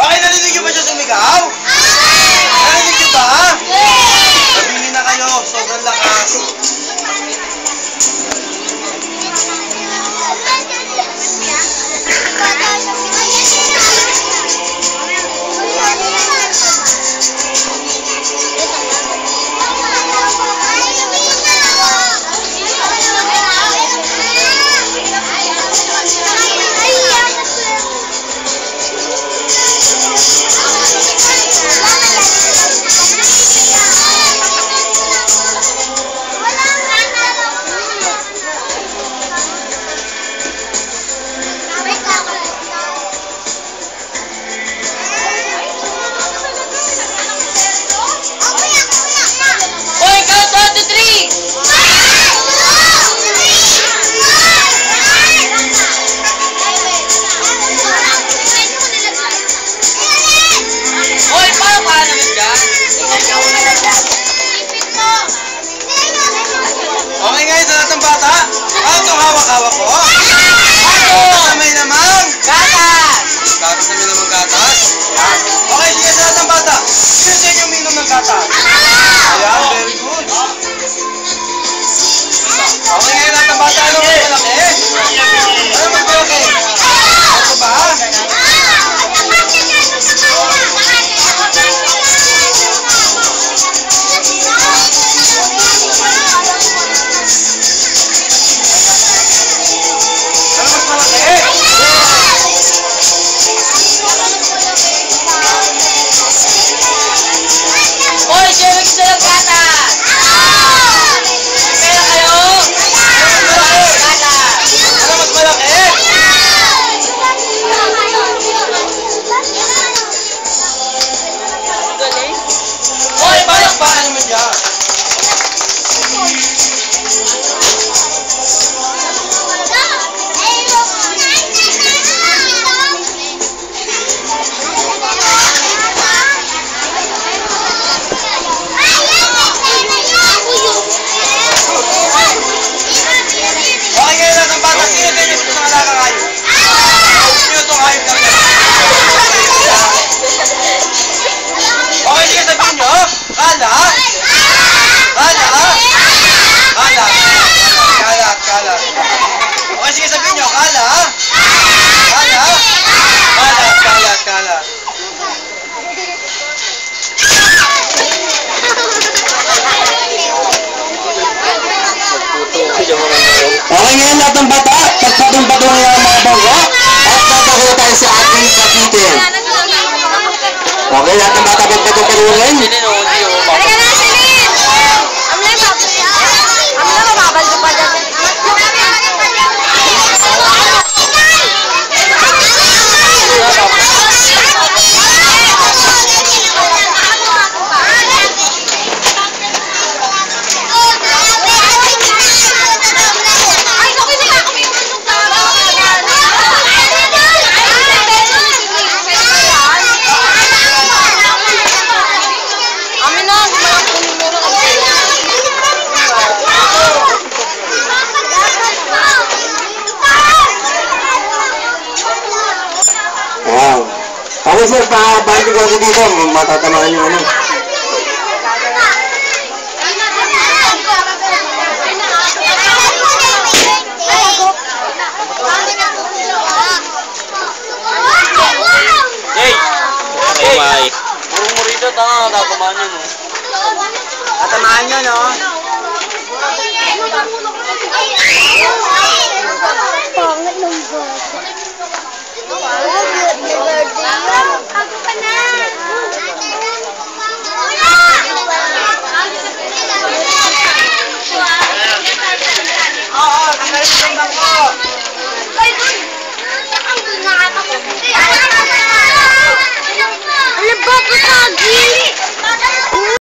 Bakit narinig niyo ba siya sumigaw? Narinig niyo ba? Nabili na kayo, sobrang lakas. Okay ngayon sa lahat ng bata? Ano itong hawak-hawak ko? Ano? May naman? Gatas! Gatas na may naman gatas? Okay, sige sa lahat ng bata. Sino sa inyo uminom ng gatas? Ayan, very good. Okay ngayon lahat ng bata. Ano mas malaki? Ano mas malaki? Ano ba? Okay, sige sabihin nyo, kalat. Okay ngayon lahat ng bata, pagpatong-patong lang ang mga bangko at tatako tayo sa ating kapitin. Okay, lahat ng bata pagpatong-patong. Ako sir, pabalik ko dito, matatamaan yung ano. Hey! Hey! Puro mo rito, tatamaan yun, no? Tatamaan yun, no?